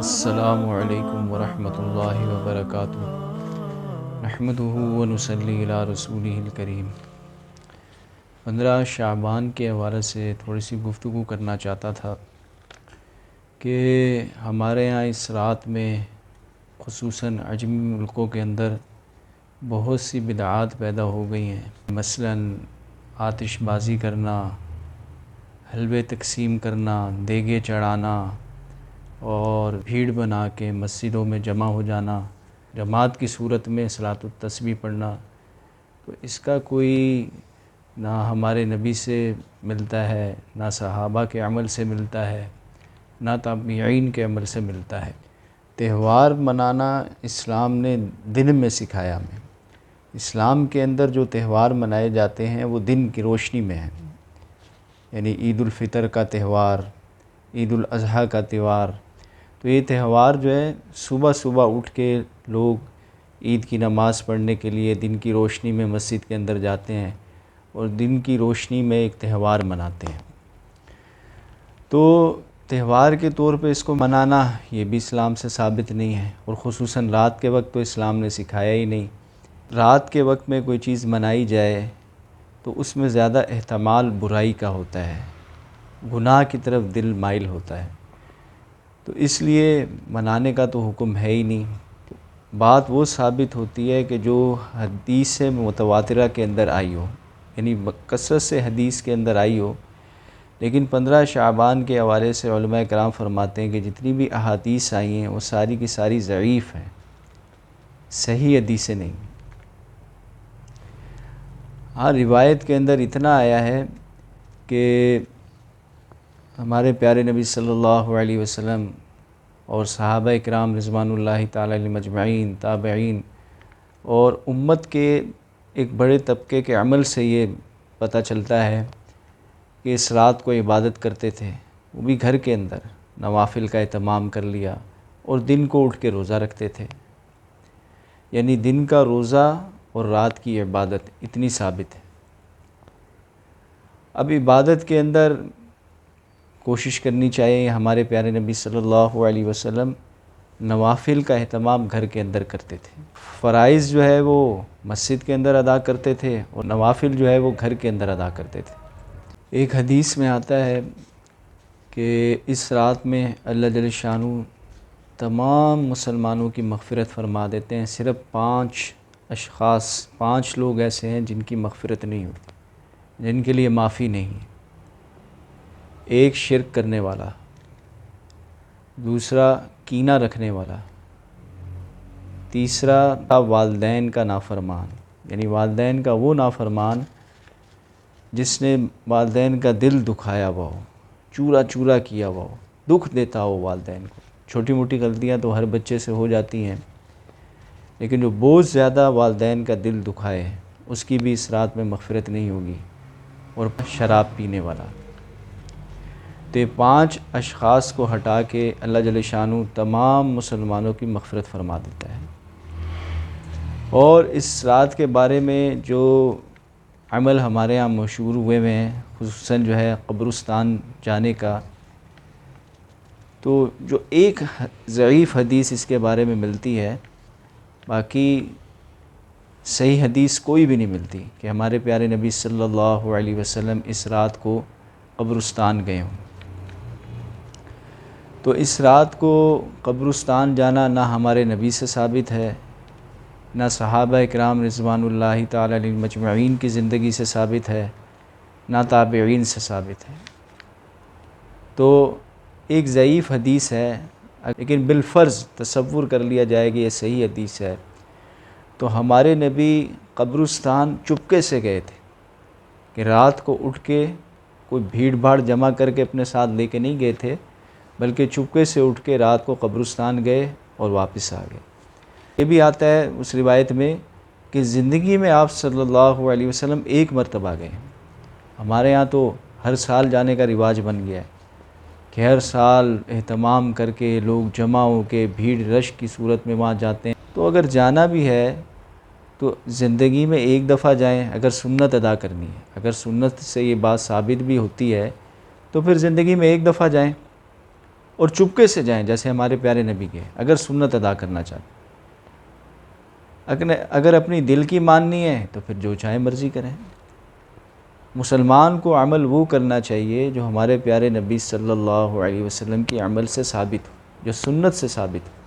السلام علیکم ورحمۃ اللہ وبرکاتہ۔ نحمدہ ونصلی علی رسولہ الکریم۔ 15 شعبان کے حوالے سے تھوڑی سی گفتگو کرنا چاہتا تھا کہ ہمارے یہاں اس رات میں خصوصاً عجمی ملکوں کے اندر بہت سی بدعات پیدا ہو گئی ہیں، مثلاً آتش بازی کرنا، حلوے تقسیم کرنا، دیگیں چڑھانا اور بھیڑ بنا کے مسجدوں میں جمع ہو جانا، جماعت کی صورت میں صلاۃ التسبیح پڑھنا۔ تو اس کا کوئی نہ ہمارے نبی سے ملتا ہے، نہ صحابہ کے عمل سے ملتا ہے، نہ تابعین کے عمل سے ملتا ہے۔ تہوار منانا اسلام نے دن میں سکھایا ہمیں۔ اسلام کے اندر جو تہوار منائے جاتے ہیں وہ دن کی روشنی میں ہیں، یعنی عید الفطر کا تہوار، عید الاضحیٰ کا تہوار۔ تو یہ تہوار جو ہے صبح صبح اٹھ کے لوگ عید کی نماز پڑھنے کے لیے دن کی روشنی میں مسجد کے اندر جاتے ہیں اور دن کی روشنی میں ایک تہوار مناتے ہیں۔ تو تہوار کے طور پہ اس کو منانا یہ بھی اسلام سے ثابت نہیں ہے، اور خصوصاً رات کے وقت تو اسلام نے سکھایا ہی نہیں۔ رات کے وقت میں کوئی چیز منائی جائے تو اس میں زیادہ احتمال برائی کا ہوتا ہے، گناہ کی طرف دل مائل ہوتا ہے، تو اس لیے منانے کا تو حکم ہے ہی نہیں۔ بات وہ ثابت ہوتی ہے کہ جو حدیث متواترہ کے اندر آئی ہو، یعنی کثرت سے حدیث کے اندر آئی ہو۔ لیکن 15 شعبان کے حوالے سے علماء کرام فرماتے ہیں کہ جتنی بھی احادیث آئی ہیں وہ ساری کی ساری ضعیف ہیں، صحیح حدیثیں نہیں۔ ہاں، روایت کے اندر اتنا آیا ہے کہ ہمارے پیارے نبی صلی اللہ علیہ وسلم اور صحابہ کرام رضوان اللہ تعالی علیہم اجمعین، تابعین اور امت کے ایک بڑے طبقے کے عمل سے یہ پتہ چلتا ہے کہ اس رات کو عبادت کرتے تھے، وہ بھی گھر کے اندر نوافل کا اہتمام کر لیا، اور دن کو اٹھ کے روزہ رکھتے تھے، یعنی دن کا روزہ اور رات کی عبادت اتنی ثابت ہے۔ اب عبادت کے اندر کوشش کرنی چاہیے، ہمارے پیارے نبی صلی اللہ علیہ وسلم نوافل کا اہتمام گھر کے اندر کرتے تھے۔ فرائض جو ہے وہ مسجد کے اندر ادا کرتے تھے، اور نوافل جو ہے وہ گھر کے اندر ادا کرتے تھے۔ ایک حدیث میں آتا ہے کہ اس رات میں اللہ جل شانہ تمام مسلمانوں کی مغفرت فرما دیتے ہیں، صرف 5 لوگ ایسے ہیں جن کی مغفرت نہیں ہوتی، جن کے لیے معافی نہیں ہے۔ ایک شرک کرنے والا، دوسرا کینہ رکھنے والا، تیسرا والدین کا نافرمان، یعنی والدین کا وہ نافرمان جس نے والدین کا دل دکھایا ہوا ہو، چورا چورا کیا ہوا ہو، دکھ دیتا ہو والدین کو۔ چھوٹی موٹی غلطیاں تو ہر بچے سے ہو جاتی ہیں، لیکن جو بہت زیادہ والدین کا دل دکھائے اس کی بھی اس رات میں مغفرت نہیں ہوگی۔ اور شراب پینے والا، تو یہ 5 اشخاص کو ہٹا کے اللہ جل شانہ تمام مسلمانوں کی مغفرت فرما دیتا ہے۔ اور اس رات کے بارے میں جو عمل ہمارے ہاں مشہور ہوئے ہیں، خصوصاً جو ہے قبرستان جانے کا، تو جو ایک ضعیف حدیث اس کے بارے میں ملتی ہے، باقی صحیح حدیث کوئی بھی نہیں ملتی کہ ہمارے پیارے نبی صلی اللہ علیہ وسلم اس رات کو قبرستان گئے ہوں۔ تو اس رات کو قبرستان جانا نہ ہمارے نبی سے ثابت ہے، نہ صحابہ کرام رضوان اللہ تعالی علیہم اجمعین کی زندگی سے ثابت ہے، نہ تابعین سے ثابت ہے۔ تو ایک ضعیف حدیث ہے، لیکن بالفرض تصور کر لیا جائے کہ یہ صحیح حدیث ہے، تو ہمارے نبی قبرستان چپکے سے گئے تھے، کہ رات کو اٹھ کے کوئی بھیڑ بھاڑ جمع کر کے اپنے ساتھ لے کے نہیں گئے تھے، بلکہ چپکے سے اٹھ کے رات کو قبرستان گئے اور واپس آ گئے۔ یہ بھی آتا ہے اس روایت میں کہ زندگی میں آپ صلی اللہ علیہ وسلم ایک مرتبہ گئے۔ ہمارے ہاں تو ہر سال جانے کا رواج بن گیا ہے کہ ہر سال اہتمام کر کے لوگ جمع ہو کے بھیڑ رش کی صورت میں وہاں جاتے ہیں۔ تو اگر جانا بھی ہے تو زندگی میں ایک دفعہ جائیں، اگر سنت ادا کرنی ہے، اگر سنت سے یہ بات ثابت بھی ہوتی ہے تو پھر زندگی میں ایک دفعہ جائیں، اور چپکے سے جائیں جیسے ہمارے پیارے نبی کے، اگر سنت ادا کرنا چاہتے، اگر اپنی دل کی ماننی ہے تو پھر جو چاہے مرضی کریں۔ مسلمان کو عمل وہ کرنا چاہیے جو ہمارے پیارے نبی صلی اللہ علیہ وسلم کی عمل سے ثابت ہو، جو سنت سے ثابت ہو۔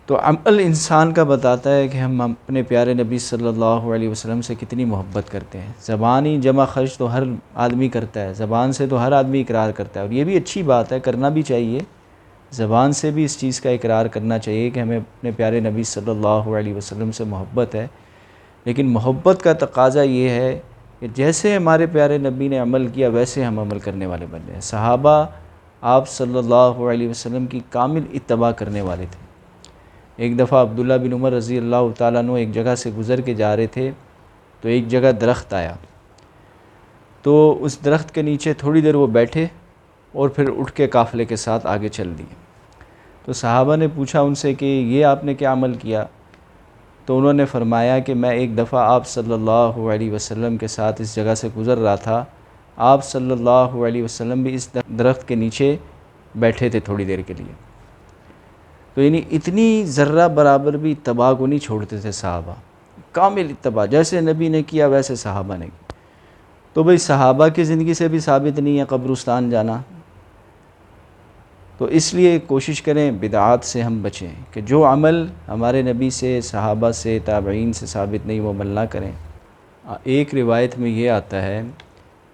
تو عمل انسان کا بتاتا ہے کہ ہم اپنے پیارے نبی صلی اللہ علیہ وسلم سے کتنی محبت کرتے ہیں۔ زبانی جمع خرچ تو ہر آدمی کرتا ہے، زبان سے تو ہر آدمی اقرار کرتا ہے، اور یہ بھی اچھی بات ہے، کرنا بھی چاہیے۔ زبان سے بھی اس چیز کا اقرار کرنا چاہیے کہ ہمیں اپنے پیارے نبی صلی اللہ علیہ وسلم سے محبت ہے، لیکن محبت کا تقاضا یہ ہے کہ جیسے ہمارے پیارے نبی نے عمل کیا ویسے ہم عمل کرنے والے بن جائیں۔ صحابہ آپ صلی اللہ علیہ وسلم کی کامل اتباع کرنے والے تھے۔ ایک دفعہ عبداللہ بن عمر رضی اللہ تعالیٰ عنہ ایک جگہ سے گزر کے جا رہے تھے، تو ایک جگہ درخت آیا، تو اس درخت کے نیچے تھوڑی دیر وہ بیٹھے اور پھر اٹھ کے قافلے کے ساتھ آگے چل دیے۔ تو صحابہ نے پوچھا ان سے کہ یہ آپ نے کیا عمل کیا؟ تو انہوں نے فرمایا کہ میں ایک دفعہ آپ صلی اللہ علیہ وسلم کے ساتھ اس جگہ سے گزر رہا تھا، آپ صلی اللہ علیہ وسلم بھی اس درخت کے نیچے بیٹھے تھے تھوڑی دیر کے لیے۔ تو یعنی اتنی ذرہ برابر بھی اتباع کو نہیں چھوڑتے تھے صحابہ، کامل اتباع، جیسے نبی نے کیا ویسے صحابہ نے کیا۔ تو بھئی صحابہ کی زندگی سے بھی ثابت نہیں ہے قبرستان جانا، تو اس لیے کوشش کریں بدعات سے ہم بچیں، کہ جو عمل ہمارے نبی سے، صحابہ سے، تابعین سے ثابت نہیں وہ عمل نہ کریں۔ ایک روایت میں یہ آتا ہے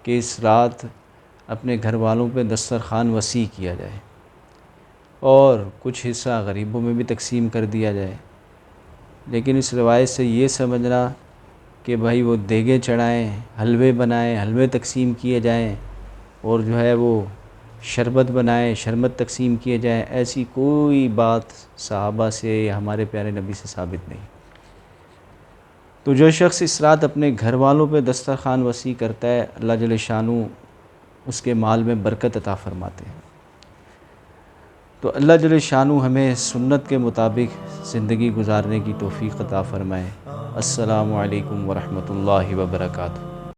کہ اس رات اپنے گھر والوں پہ دسترخوان وسیع کیا جائے اور کچھ حصہ غریبوں میں بھی تقسیم کر دیا جائے، لیکن اس روایت سے یہ سمجھنا کہ بھائی وہ دیگیں چڑھائیں، حلوے بنائیں، حلوے تقسیم کیے جائیں، اور جو ہے وہ شربت بنائیں، شربت تقسیم کیے جائیں، ایسی کوئی بات صحابہ سے یا ہمارے پیارے نبی سے ثابت نہیں۔ تو جو شخص اس رات اپنے گھر والوں پہ دسترخوان وسیع کرتا ہے، اللہ جل شانہ اس کے مال میں برکت عطا فرماتے ہیں۔ تو اللہ جل شانہ ہمیں سنت کے مطابق زندگی گزارنے کی توفیق عطا فرمائے۔ السلام علیکم ورحمۃ اللہ وبرکاتہ۔